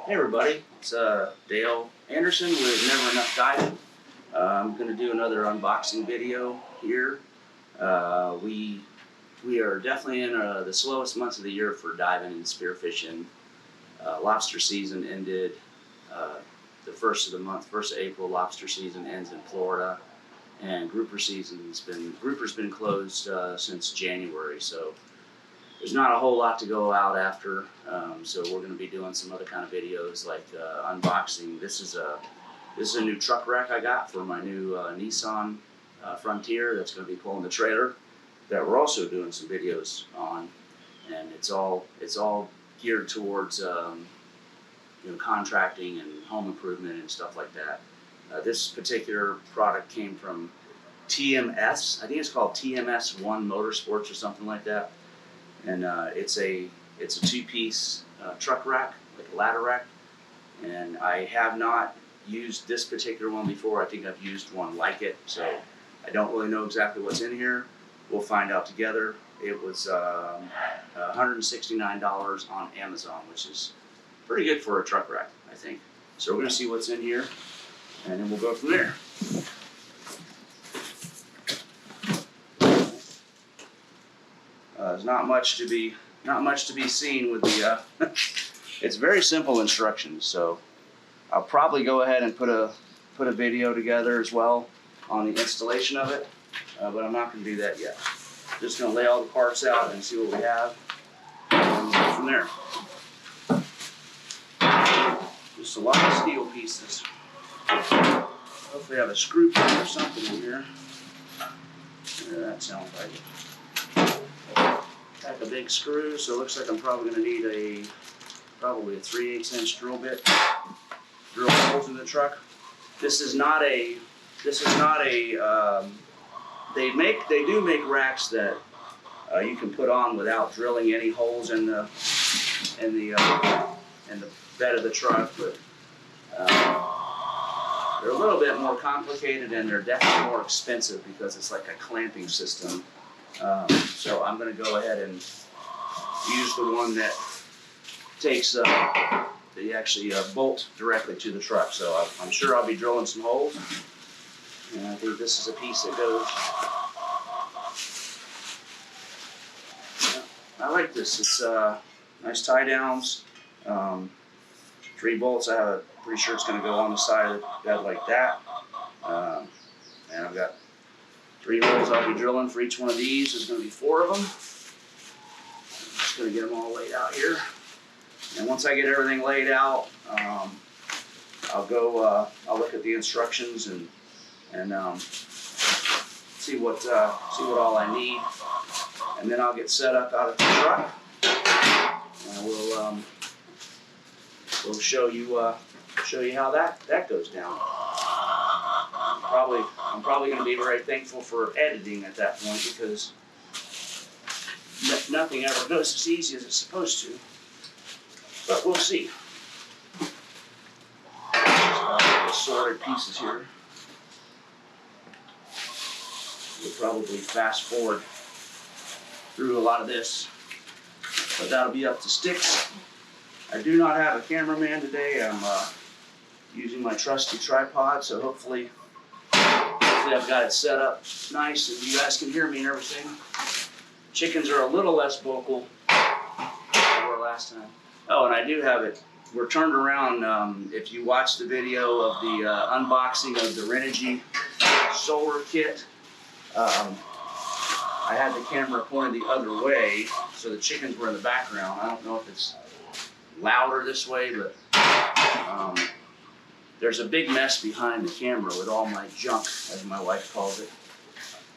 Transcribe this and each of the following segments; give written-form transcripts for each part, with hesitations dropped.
Hey everybody, it's Dale Anderson with Never Enough Diving. I'm going to do another unboxing video here. We are definitely in the slowest months of the year for diving and spearfishing. Lobster season ended the first of the month, 1st of April. Lobster season ends in Florida, and grouper's been closed since January. So there's not a whole lot to go out after, so we're going to be doing some other kind of videos like unboxing. This is a new truck rack I got for my new Nissan Frontier that's going to be pulling the trailer that we're also doing some videos on, and it's all geared towards contracting and home improvement and stuff like that. This particular product came from TMS. I think it's called TMS One Motorsports or something like that. And it's a two-piece truck rack, like a ladder rack, and I have not used this particular one before. I think I've used one like it, so I don't really know exactly what's in here. We'll find out together. It was $169 on Amazon, which is pretty good for a truck rack, I think. So we're going to see what's in here, and then we'll go from there. There's not much to be seen with the. It's very simple instructions, so I'll probably go ahead and put a video together as well on the installation of it, but I'm not going to do that yet. Just going to lay all the parts out and see what we have, and go from there. Just a lot of steel pieces. Hopefully I have a screw pin or something in here. Yeah, that sounds like it. Pack a big screw, so it looks like I'm probably going to need probably a 3/8" drill bit. Drill holes in the truck. This is not a. They do make racks that you can put on without drilling any holes in the bed of the truck, but they're a little bit more complicated and they're definitely more expensive because it's like a clamping system. So I'm going to go ahead and use the one that takes they actually bolt directly to the truck. So I'm sure I'll be drilling some holes, and I think this is a piece that goes. I like this. It's nice tie downs. 3 bolts. I'm pretty sure it's going to go on the side of the bed like that. And I've got 3 holes I'll be drilling for each one of these. There's going to be 4 of them. I'm just going to get them all laid out here. And once I get everything laid out, I'll go. I'll look at the instructions and see what all I need, and then I'll get set up out of the truck, and we'll show you how that goes down. I'm probably going to be very thankful for editing at that point because nothing ever goes as easy as it's supposed to. But we'll see. Assorted pieces here. We'll probably fast forward through a lot of this, but that'll be up to sticks. I do not have a cameraman today. I'm using my trusty tripod, so hopefully I've got it set up nice and you guys can hear me and everything. Chickens are a little less vocal than they were last time. Oh, and I do have it. We're turned around. If you watch the video of the unboxing of the Renogy solar kit, I had the camera pointed the other way, so the chickens were in the background. I don't know if it's louder this way, but there's a big mess behind the camera with all my junk, as my wife calls it.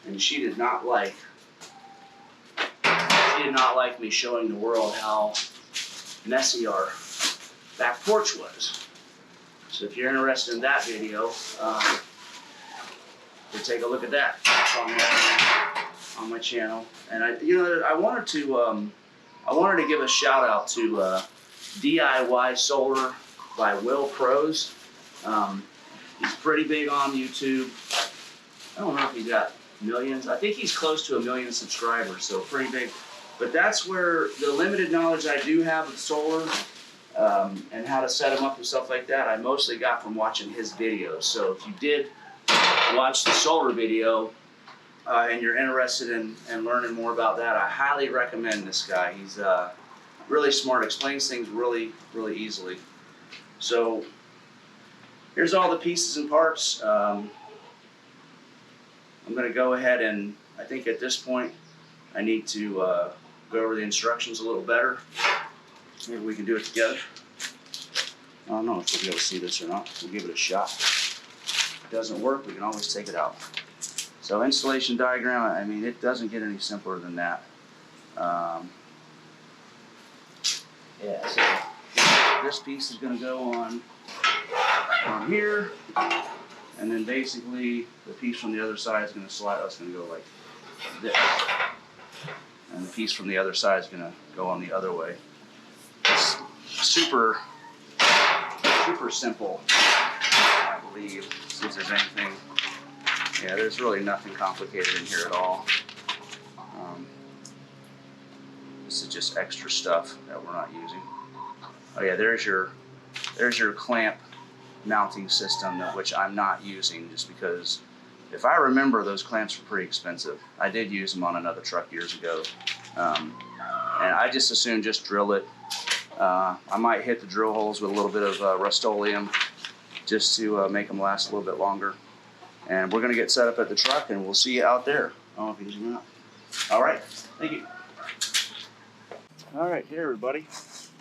and she did not like me showing the world how messy our back porch was. So if you're interested in that video, you take a look at that. It's on my channel. And I wanted to give a shout out to DIY Solar by Will Pros. He's pretty big on YouTube. I don't know if he's got millions. I think he's close to 1 million subscribers, so pretty big. But that's where the limited knowledge I do have of solar and how to set them up and stuff like that, I mostly got from watching his videos. So if you did watch the solar video and you're interested in learning more about that, I highly recommend this guy. He's really smart, explains things really, really easily. So here's all the pieces and parts. I'm going to go ahead and, I think at this point, I need to go over the instructions a little better. Maybe we can do it together. I don't know if we'll be able to see this or not. We'll give it a shot. If it doesn't work, we can always take it out. So installation diagram, I mean, it doesn't get any simpler than that. Yeah, so this piece is going to go on here, and then basically the piece from the other side is going to slide. It's going to go like this, and the piece from the other side is going to go on the other way. It's super simple, I believe. See if there's anything. Yeah, there's really nothing complicated in here at all. This is just extra stuff that we're not using. Oh yeah, there's your clamp mounting system, which I'm not using just because, if I remember, those clamps were pretty expensive. I did use them on another truck years ago, and I just assume just drill it. I might hit the drill holes with a little bit of Rust-Oleum just to make them last a little bit longer. And we're going to get set up at the truck, and we'll see you out there. I don't know if you can zoom out. All right, thank you. All right, hey everybody.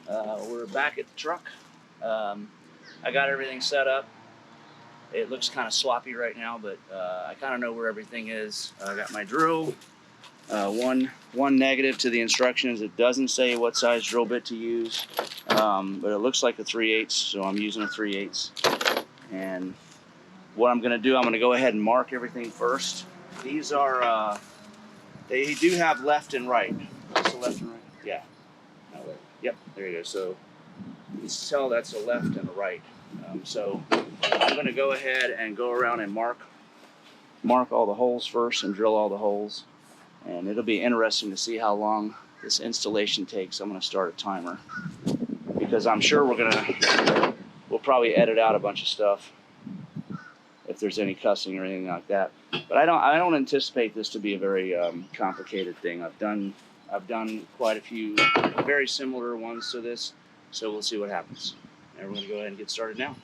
We're back at the truck. I got everything set up. It looks kind of sloppy right now, but I kind of know where everything is. I got my drill. One negative to the instructions, it doesn't say what size drill bit to use, but it looks like a 3/8, so I'm using a 3/8. And what I'm going to do, I'm going to go ahead and mark everything first. These are, they do have left and right. That's the left and right? Yeah. No, yep, there you go. So you can tell that's a left and a right. So I'm going to go ahead and go around and mark all the holes first and drill all the holes. And it'll be interesting to see how long this installation takes. I'm going to start a timer because I'm sure we'll probably edit out a bunch of stuff if there's any cussing or anything like that. But I don't anticipate this to be a very complicated thing. I've done quite a few very similar ones to this, so we'll see what happens. And we're going to go ahead and get started now.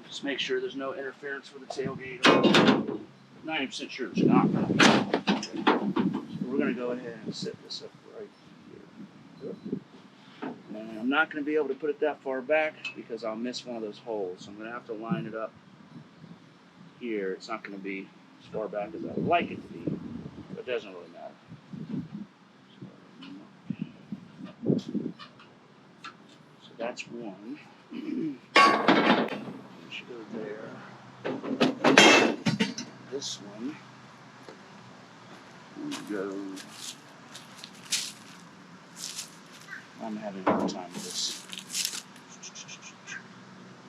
Just make sure there's no interference with the tailgate. 90% sure there's not. So we're going to go ahead and set this up right here. And I'm not going to be able to put it that far back because I'll miss one of those holes. So I'm going to have to line it up here. It's not going to be as far back as I would like it to be, but it doesn't really matter. So that's one. Should go there. This one go. I'm having a hard time with this.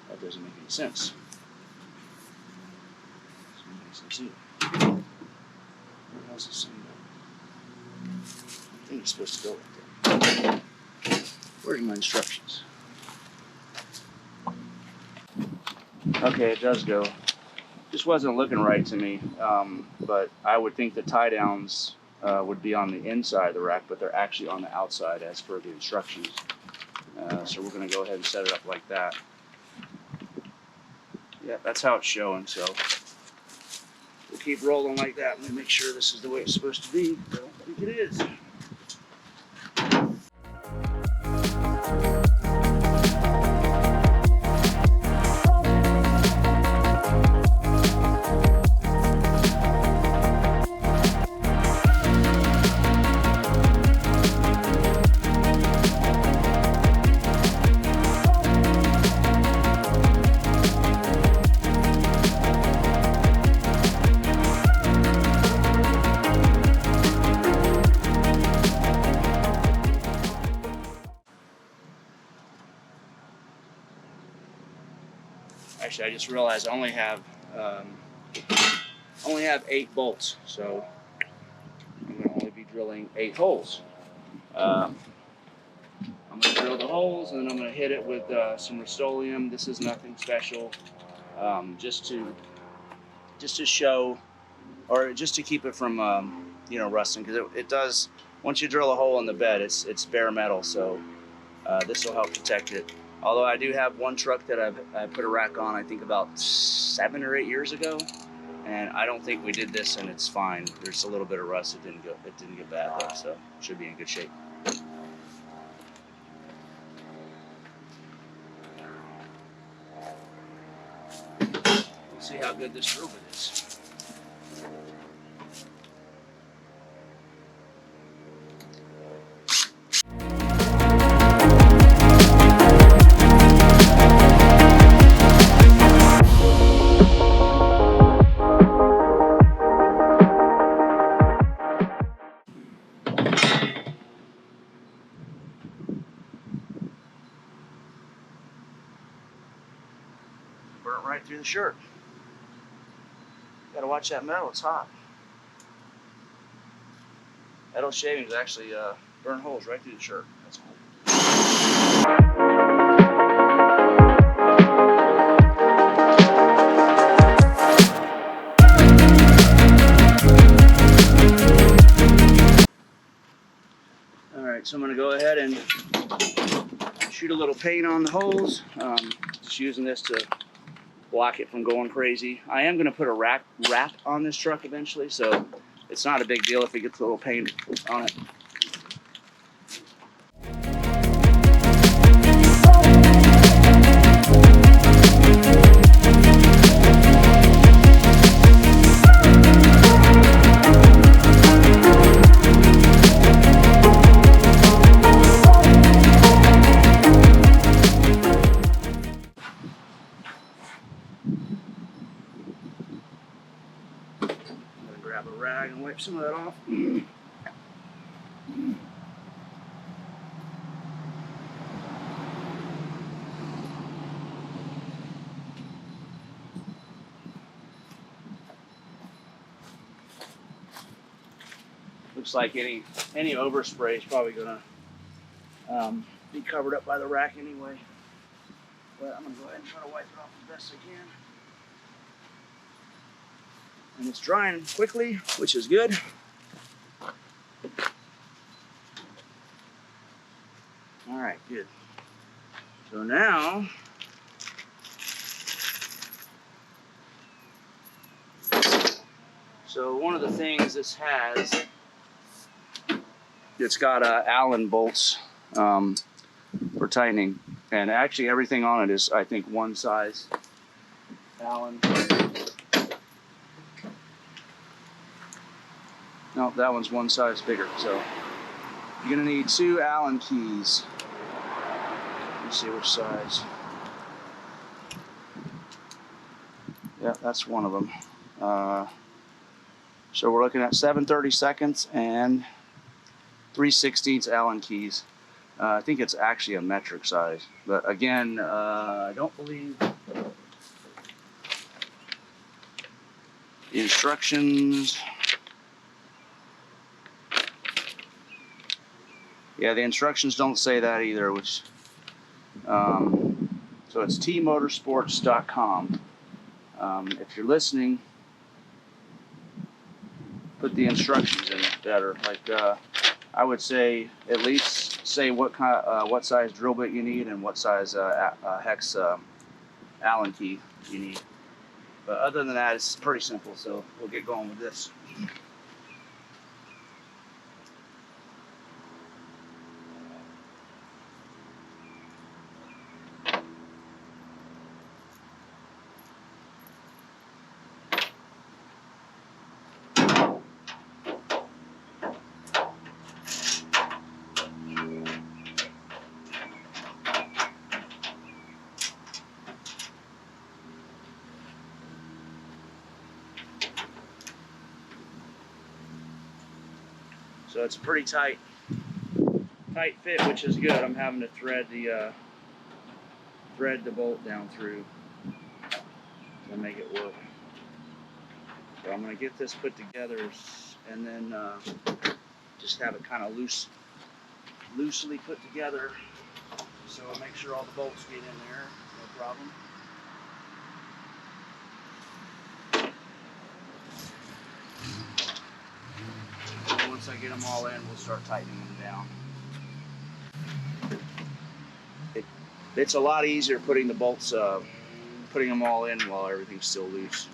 That doesn't make any sense. Doesn't make sense either. How's this thing go? I think it's supposed to go like that. Where's my instructions? Okay, it does go. Just wasn't looking right to me, but I would think the tie downs would be on the inside of the rack, but they're actually on the outside as per the instructions. So we're going to go ahead and set it up like that. Yeah, that's how it's showing, so We'll keep rolling like that. Let me make sure this is the way it's supposed to be. I don't think it is. Actually, I just realized I only have 8 bolts, so I'm going to only be drilling 8 holes. I'm going to drill the holes, and then I'm going to hit it with some Rust-Oleum. This is nothing special, just to show, or just to keep it from you know, rusting, because it does. Once you drill a hole in the bed, it's bare metal, so this will help protect it. Although I do have one truck that I put a rack on, I think about 7 or 8 years ago, and I don't think we did this, and it's fine. There's a little bit of rust. It didn't get bad though, so it should be in good shape. We'll see how good this drill bit is. Burnt right through the shirt. Gotta watch that metal, it's hot. Metal shavings actually burn holes right through the shirt. That's cool. Alright, so I'm going to go ahead and shoot a little paint on the holes. Just using this to block it from going crazy. I am going to put a wrap on this truck eventually, so it's not a big deal if it gets a little paint on it. Grab a rag and wipe some of that off. Looks like any overspray is probably gonna be covered up by the rack anyway. But I'm gonna go ahead and try to wipe it off as best I can. And it's drying quickly, which is good. All right, good. So now, one of the things this has, it's got Allen bolts for tightening, and actually everything on it is, I think, one size Allen. No, that one's one size bigger. So you're gonna need 2 Allen keys. Let's see which size. Yeah, that's one of them. So we're looking at 7/32 and 3/16 Allen keys. I think it's actually a metric size, but again, I don't believe the instructions. Yeah, the instructions don't say that either, which, so it's tmotorsports.com. If you're listening, put the instructions in better. Like, I would say at least say what size drill bit you need and what size hex Allen key you need. But other than that, it's pretty simple, so we'll get going with this. So it's a pretty tight fit, which is good. I'm having to thread the bolt down through to make it work. So I'm going to get this put together and then just have it kind of loosely put together. So I'll make sure all the bolts get in there, no problem. Once I get them all in, we'll start tightening them down. It's a lot easier putting the bolts, putting them all in while everything's still loose.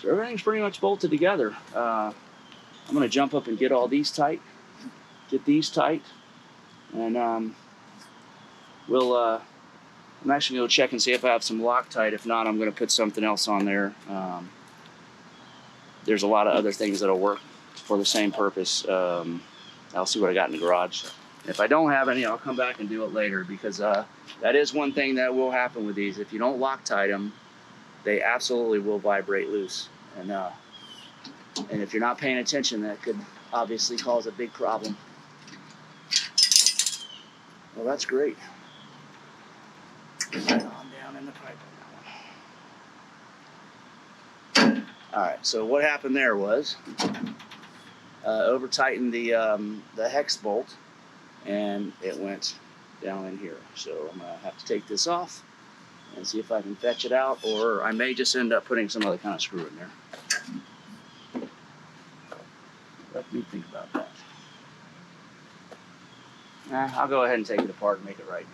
So everything's pretty much bolted together. I'm going to jump up and get all these tight, and I'm actually going to check and see if I have some Loctite. If not, I'm going to put something else on there. There's a lot of other things that'll work for the same purpose. I'll see what I got in the garage. If I don't have any, I'll come back and do it later, because that is one thing that will happen with these. If you don't Loctite them, they absolutely will vibrate loose. And if you're not paying attention, that could obviously cause a big problem. Well, that's great. Right on down in the pipe on that one. All right, so what happened there was over tightened the hex bolt, and it went down in here. So I'm gonna have to take this off and see if I can fetch it out, or I may just end up putting some other kind of screw in there. Let me think about that. I'll go ahead and take it apart and make it right.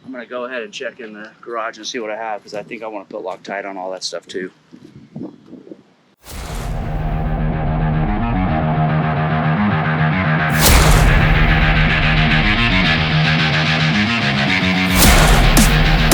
I'm gonna go ahead and check in the garage and see what I have, because I think I want to put Loctite on all that stuff too.